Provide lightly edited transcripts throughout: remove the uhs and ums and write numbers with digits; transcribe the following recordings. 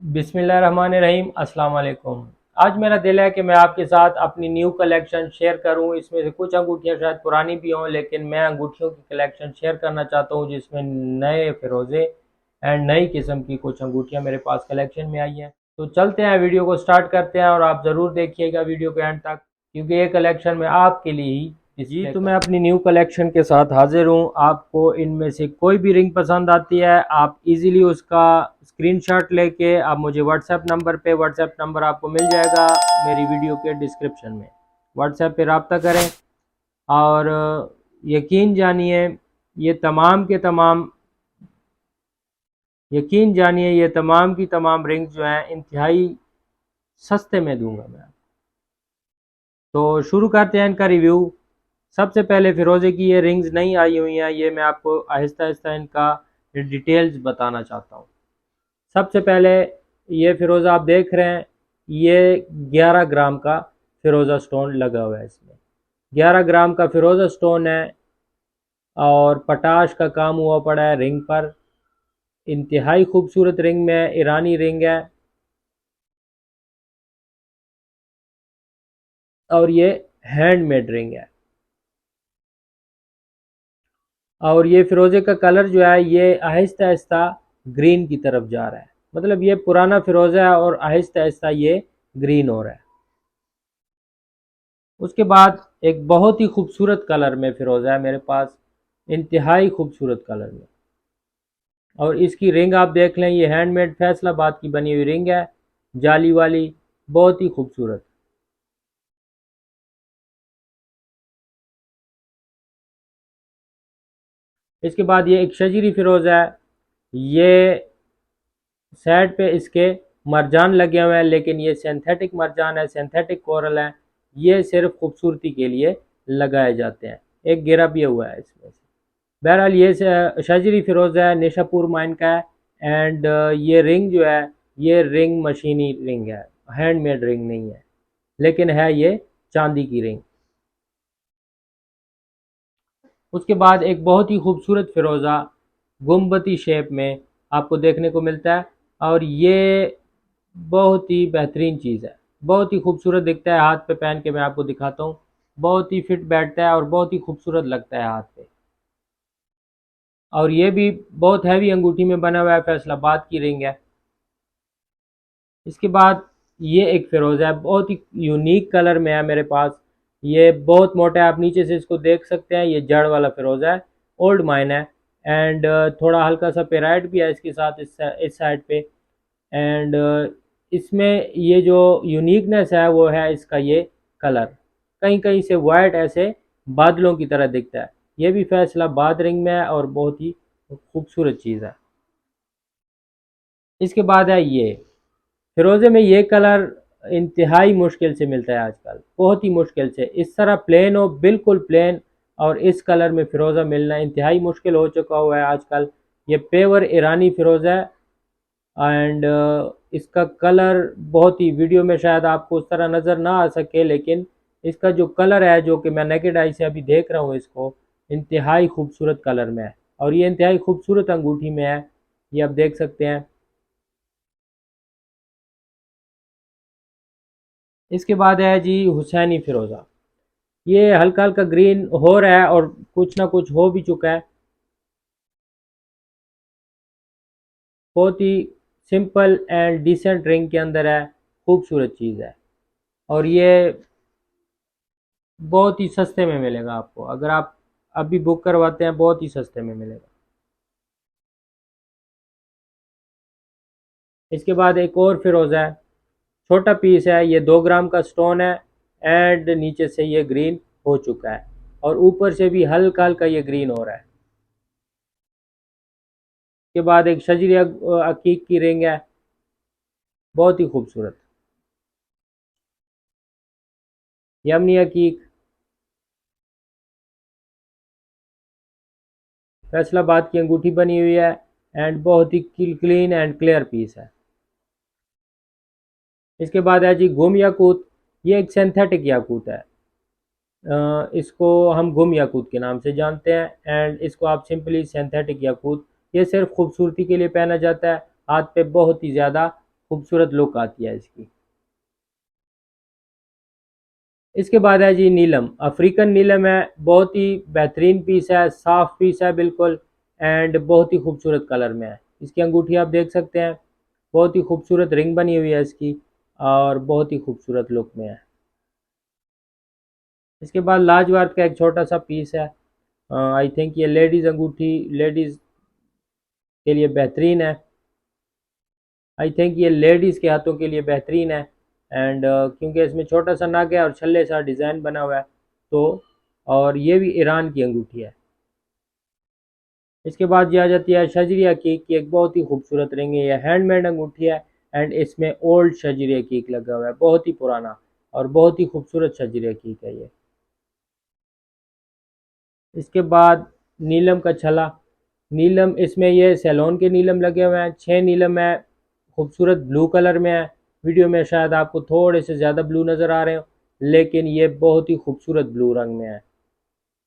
बिस्मिल्लाहिर्रहमानिर्रहीम। अस्सलाम वालेकुम। आज मेरा दिल है कि मैं आपके साथ अपनी न्यू कलेक्शन शेयर करूं। इसमें से कुछ अंगूठियां शायद पुरानी भी हों, लेकिन मैं अंगूठियों की कलेक्शन शेयर करना चाहता हूं जिसमें नए फिरोज़े एंड नई किस्म की कुछ अंगूठियां मेरे पास कलेक्शन में आई हैं। तो चलते हैं, वीडियो को स्टार्ट करते हैं और आप ज़रूर देखिएगा वीडियो के एंड तक, क्योंकि ये कलेक्शन मैं आपके लिए ही जी तो मैं अपनी न्यू कलेक्शन के साथ हाजिर हूँ। आपको इनमें से कोई भी रिंग पसंद आती है, आप इजीली उसका स्क्रीनशॉट लेके आप मुझे व्हाट्सएप नंबर आपको मिल जाएगा मेरी वीडियो के डिस्क्रिप्शन में। व्हाट्सएप पे रब्ता करें और यकीन जानिए ये तमाम के तमाम यकीन जानिए ये तमाम की तमाम रिंग्स जो हैं इंतहाई सस्ते में दूंगा मैं। तो शुरू करते हैं इनका रिव्यू। सबसे पहले फिरोज़े की ये रिंग्स नहीं आई हुई हैं, ये मैं आपको आहिस्ता आहिस्ता इनका डिटेल्स बताना चाहता हूँ। सबसे पहले ये फिरोज़ा आप देख रहे हैं, ये 11 ग्राम का फिरोज़ा स्टोन लगा हुआ है। इसमें 11 ग्राम का फिरोज़ा स्टोन है और पटाश का काम हुआ पड़ा है रिंग पर। इंतहाई खूबसूरत रिंग में ईरानी रिंग है और ये हैंडमेड रिंग है। और ये फिरोज़े का कलर जो है ये आहिस्ता आहिस्ता ग्रीन की तरफ जा रहा है, मतलब ये पुराना फिरोज़ा है और आहिस्ता आहिस्ता ये ग्रीन हो रहा है। उसके बाद एक बहुत ही खूबसूरत कलर में फिरोज़ा है मेरे पास, इंतहाई खूबसूरत कलर में। और इसकी रिंग आप देख लें, ये हैंडमेड फैसलाबाद की बनी हुई रिंग है, जाली वाली, बहुत ही खूबसूरत। इसके बाद ये एक शजीरी फिरोज़ा है, ये साइड पे इसके मरजान लगे हुए हैं, लेकिन ये सिंथेटिक मरजान है, सिंथेटिक कोरल है, ये सिर्फ खूबसूरती के लिए लगाए जाते हैं। एक गिरा भी हुआ है इसमें से। बहरहाल ये शजरी फिरोज़ा है, निशापुर माइन का है। एंड ये रिंग जो है ये रिंग मशीनी रिंग है, हैंडमेड रिंग नहीं है, लेकिन है ये चांदी की रिंग। उसके बाद एक बहुत ही खूबसूरत फिरोज़ा गुम्बती शेप में आपको देखने को मिलता है और ये बहुत ही बेहतरीन चीज़ है, बहुत ही खूबसूरत दिखता है। हाथ पे पहन के मैं आपको दिखाता हूँ, बहुत ही फिट बैठता है और बहुत ही खूबसूरत लगता है हाथ पे। और ये भी बहुत हैवी अंगूठी में बना हुआ है, फैसलाबाद की रिंग है। इसके बाद ये एक फिरोज़ा है, बहुत ही यूनिक कलर में है मेरे पास। ये बहुत मोटा है, आप नीचे से इसको देख सकते हैं, ये जड़ वाला फिरोज़ा है, ओल्ड माइन है। एंड थोड़ा हल्का सा पेराइट भी है इसके साथ इस साइड पे। एंड इसमें ये जो यूनिकनेस है वो है इसका ये कलर, कहीं कहीं से वाइट ऐसे बादलों की तरह दिखता है। ये भी फैसलाबाद रिंग में है और बहुत ही खूबसूरत चीज़ है। इसके बाद है ये फिरोज़े में, ये कलर इंतहाई मुश्किल से मिलता है आजकल, बहुत ही मुश्किल से। इस तरह प्लेन हो, बिल्कुल प्लेन, और इस कलर में फ़िरोज़ा मिलना इंतहाई मुश्किल हो चुका हुआ है आजकल। ये पेवर ईरानी फ़िरोज़ा है। एंड इसका कलर बहुत ही, वीडियो में शायद आपको उस तरह नज़र ना आ सके, लेकिन इसका जो कलर है, जो कि मैं नेकेड आई से अभी देख रहा हूँ इसको, इंतहाई खूबसूरत कलर में है और ये इंतहाई खूबसूरत अंगूठी में है, ये आप देख सकते हैं। इसके बाद है जी हुसैनी फ़िरोज़ा। ये हल्का हल्का ग्रीन हो रहा है और कुछ ना कुछ हो भी चुका है। बहुत ही सिंपल एंड डिसेंट रिंग के अंदर है, खूबसूरत चीज़ है। और ये बहुत ही सस्ते में मिलेगा आपको, अगर आप अभी बुक करवाते हैं बहुत ही सस्ते में मिलेगा। इसके बाद एक और फिरोज़ा है, छोटा पीस है, ये 2 ग्राम का स्टोन है। एंड नीचे से ये ग्रीन हो चुका है और ऊपर से भी हल्का हल्का ये ग्रीन हो रहा है। के बाद एक शजरी अकीक की रिंग है, बहुत ही खूबसूरत यमनी अकीक, फैसलाबाद की अंगूठी बनी हुई है। एंड बहुत ही क्लीन एंड क्लियर पीस है। इसके बाद है जी गुम याकूत। ये एक सिंथेटिक याकूत है, इसको हम गुम याकूत के नाम से जानते हैं। एंड इसको आप सिंपली सिंथेटिक याकूत, ये सिर्फ खूबसूरती के लिए पहना जाता है, हाथ पे बहुत ही ज़्यादा खूबसूरत लुक आती है इसकी। इसके बाद है जी नीलम, अफ्रीकन नीलम है, बहुत ही बेहतरीन पीस है, साफ पीस है बिल्कुल, एंड बहुत ही खूबसूरत कलर में है। इसकी अंगूठी आप देख सकते हैं, बहुत ही खूबसूरत रिंग बनी हुई है इसकी, और बहुत ही खूबसूरत लुक में है। इसके बाद लाजवाब का एक छोटा सा पीस है, आई थिंक ये लेडीज़ अंगूठी, लेडीज़ के लिए बेहतरीन है। आई थिंक ये लेडीज़ के हाथों के लिए बेहतरीन है, एंड क्योंकि इसमें छोटा सा नग है और छल्ले सा डिज़ाइन बना हुआ है, तो और ये भी ईरान की अंगूठी है। इसके बाद ये आ जाती है शजरिया कीक की एक बहुत ही खूबसूरत रिंग है, ये हैंडमेड अंगूठी है, एंड इसमें ओल्ड शजरिया कीक लगा हुआ है, बहुत ही पुराना और बहुत ही खूबसूरत शजरिया कीक है ये। इसके बाद नीलम का छला, नीलम इसमें ये सैलून के नीलम लगे हुए हैं, 6 नीलम है, खूबसूरत ब्लू कलर में है। वीडियो में शायद आपको थोड़े से ज़्यादा ब्लू नज़र आ रहे हो, लेकिन ये बहुत ही खूबसूरत ब्लू रंग में है,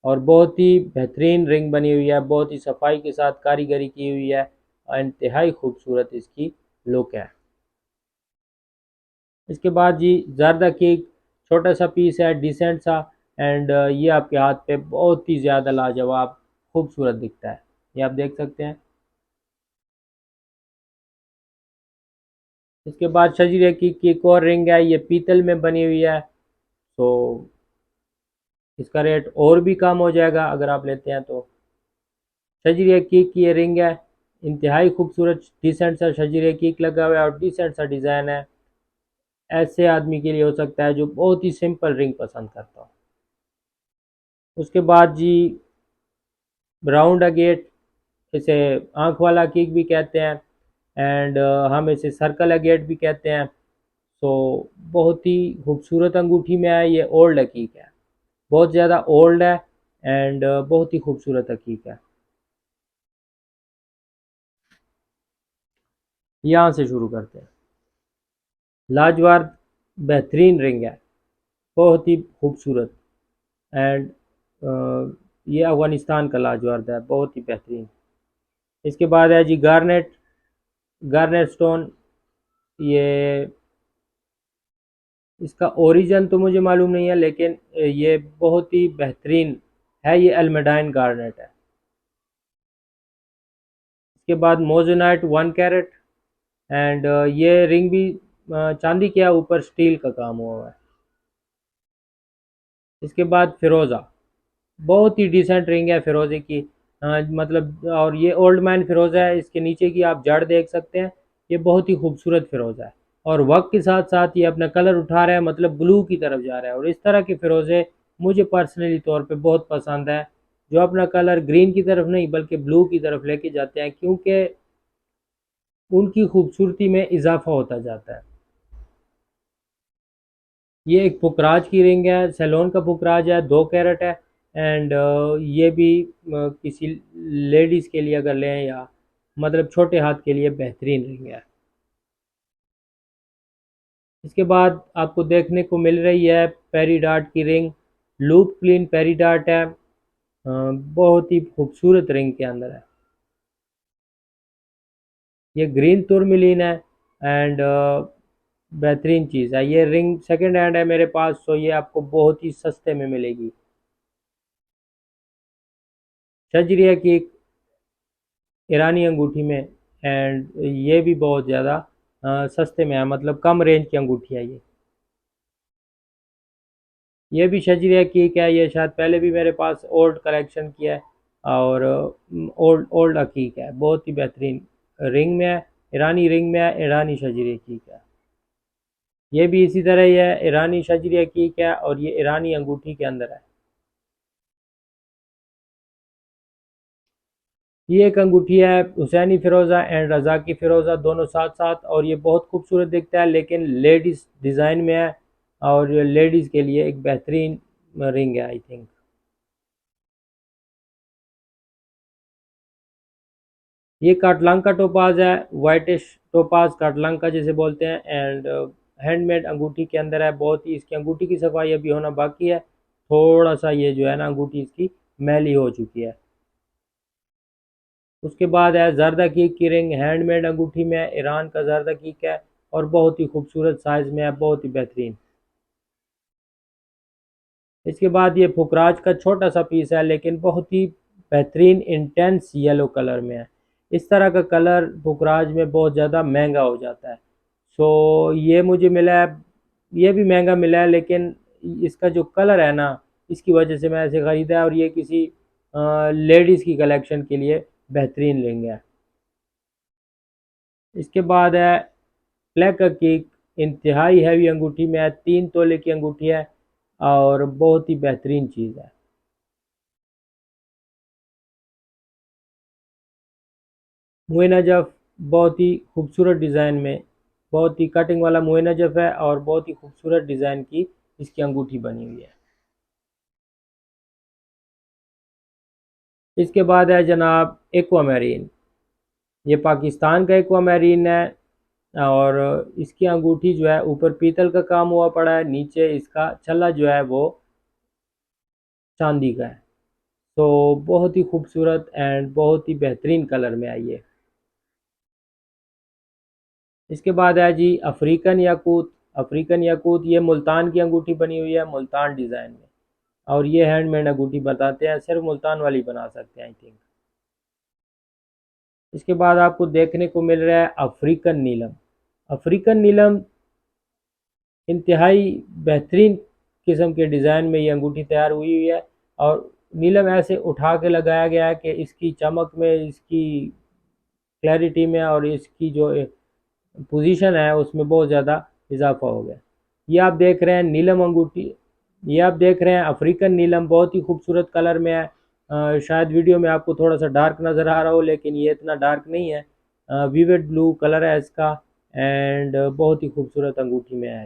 और बहुत ही बेहतरीन रिंग बनी हुई है, बहुत ही सफाई के साथ कारीगरी की हुई है, और इंतहाई खूबसूरत इसकी लुक है। इसके बाद जी जर्दा केक, छोटा सा पीस है, डिसेंट सा, एंड ये आपके हाथ पे बहुत ही ज़्यादा लाजवाब खूबसूरत दिखता है, ये आप देख सकते हैं। इसके बाद शजीरे की एक और रिंग है, ये पीतल में बनी हुई है, तो इसका रेट और भी कम हो जाएगा अगर आप लेते हैं तो। शजीरे की ये रिंग है, इंतहाई खूबसूरत डिसेंट सा शजीरे कीक लगा हुआ है और डिसेंट सा डिज़ाइन है, ऐसे आदमी के लिए हो सकता है जो बहुत ही सिंपल रिंग पसंद करता हो। उसके बाद जी राउंड अगेट, इसे आँख वाला किक भी कहते हैं, एंड हम इसे सर्कल अगेट भी कहते हैं। तो बहुत ही खूबसूरत अंगूठी में है, ये ओल्ड हकीक है, बहुत ज़्यादा ओल्ड है, एंड बहुत ही खूबसूरत हकीक है। यहाँ से शुरू करते हैं। लाजवाब बेहतरीन रिंग है, बहुत ही खूबसूरत, एंड ये अफ़गानिस्तान का लाजवाब है, बहुत ही बेहतरीन। इसके बाद है जी गार्नेट, गार्नेट स्टोन, ये इसका ओरिजिन तो मुझे मालूम नहीं है, लेकिन ये बहुत ही बेहतरीन है, ये एल्मेडाइन गार्नेट है। इसके बाद मोजोनाइट 1 कैरेट, एंड ये रिंग भी चांदी के ऊपर स्टील का काम हुआ है। इसके बाद फिरोज़ा, बहुत ही डिसेंट रिंग है फिरोज़े की, मतलब, और ये ओल्ड मैन फिरोज़ा है, इसके नीचे की आप जड़ देख सकते हैं, ये बहुत ही खूबसूरत फिरोज़ा है, और वक्त के साथ साथ ये अपना कलर उठा रहा है, मतलब ब्लू की तरफ जा रहा है, और इस तरह के फिरोज़े मुझे पर्सनली तौर पे बहुत पसंद है, जो अपना कलर ग्रीन की तरफ नहीं बल्कि ब्लू की तरफ लेके जाते हैं, क्योंकि उनकी खूबसूरती में इजाफा होता जाता है। ये एक पुखराज की रिंग है, सैलोन का पुखराज है, 2 कैरेट है, एंड ये भी किसी लेडीज़ के लिए अगर लें, या मतलब छोटे हाथ के लिए बेहतरीन रिंग है। इसके बाद आपको देखने को मिल रही है पेरीडाट की रिंग, लूप क्लीन पेरीडाट है, बहुत ही खूबसूरत रिंग के अंदर है। ये ग्रीन तुरमिलीन है, एंड बेहतरीन चीज़ है, ये रिंग सेकंड हैंड है मेरे पास, तो ये आपको बहुत ही सस्ते में मिलेगी। शजरिया की एक ईरानी अंगूठी में, एंड ये भी बहुत ज़्यादा सस्ते में है, मतलब कम रेंज की अंगूठी है ये भी शजरिया की है, ये शायद पहले भी मेरे पास ओल्ड कलेक्शन की है, और ओल्ड ओल्ड अकीक है, बहुत ही बेहतरीन रिंग में है, ईरानी रिंग में है, ईरानी शजरिया की है। ये भी इसी तरह ही है, ईरानी शजरिया की है, और ये ईरानी अंगूठी के अंदर है। ये एक अंगूठी है हुसैनी फ़िरोज़ा एंड रज़ा की फ़िरोज़ा, दोनों साथ साथ, और ये बहुत खूबसूरत दिखता है, लेकिन लेडीज़ डिज़ाइन में है, और ये लेडीज़ के लिए एक बेहतरीन रिंग है आई थिंक। ये काटलांका टोपाज है, वाइटिश टोपाज काटलांका जिसे बोलते हैं, एंड हैंडमेड अंगूठी के अंदर है, बहुत ही इसकी अंगूठी की सफाई अभी होना बाकी है, थोड़ा सा ये जो है ना अंगूठी इसकी मैली हो चुकी है। उसके बाद है जरदा कीक की रिंग, हैंडमेड अंगूठी में है, ईरान का जरदा कीक है, और बहुत ही खूबसूरत साइज़ में है, बहुत ही बेहतरीन। इसके बाद ये फुकराज का छोटा सा पीस है, लेकिन बहुत ही बेहतरीन इंटेंस येलो कलर में है। इस तरह का कलर फुकराज में बहुत ज़्यादा महंगा हो जाता है। सो ये मुझे मिला है, ये भी महंगा मिला है, लेकिन इसका जो कलर है ना, इसकी वजह से मैं ऐसे ख़रीदा है, और ये किसी लेडीज़ की कलेक्शन के लिए बेहतरीन रिंग है। इसके बाद है ब्लैक की इंतहाई हैवी अंगूठी में है, 3 तोले की अंगूठी है और बहुत ही बेहतरीन चीज़ है। मुए नजफ़ बहुत ही खूबसूरत डिज़ाइन में, बहुत ही कटिंग वाला मुए नजफ़ है और बहुत ही खूबसूरत डिज़ाइन की इसकी अंगूठी बनी हुई है। इसके बाद है जनाब एक्वा मैरीन। ये पाकिस्तान का एक्वा मैरीन है और इसकी अंगूठी जो है ऊपर पीतल का काम हुआ पड़ा है, नीचे इसका छल्ला जो है वो चांदी का है। तो बहुत ही खूबसूरत एंड बहुत ही बेहतरीन कलर में आई है। इसके बाद है जी अफ्रीकन याकूत। अफ्रीकन याकूत ये मुल्तान की अंगूठी बनी हुई है, मुल्तान डिज़ाइन में, और ये हैंडमेड अंगूठी बताते हैं, सिर्फ मुल्तान वाली बना सकते हैं आई थिंक। इसके बाद आपको देखने को मिल रहा है अफ्रीकन नीलम। अफ्रीकन नीलम इंतहाई बेहतरीन किस्म के डिज़ाइन में ये अंगूठी तैयार हुई है, और नीलम ऐसे उठा के लगाया गया है कि इसकी चमक में, इसकी क्लैरिटी में और इसकी जो पोजीशन है उसमें बहुत ज़्यादा इजाफा हो गया। ये आप देख रहे हैं नीलम अंगूठी, ये आप देख रहे हैं अफ्रीकन नीलम, बहुत ही खूबसूरत कलर में है। शायद वीडियो में आपको थोड़ा सा डार्क नज़र आ रहा हो, लेकिन ये इतना डार्क नहीं है। विविड ब्लू कलर है इसका, एंड बहुत ही खूबसूरत अंगूठी में है।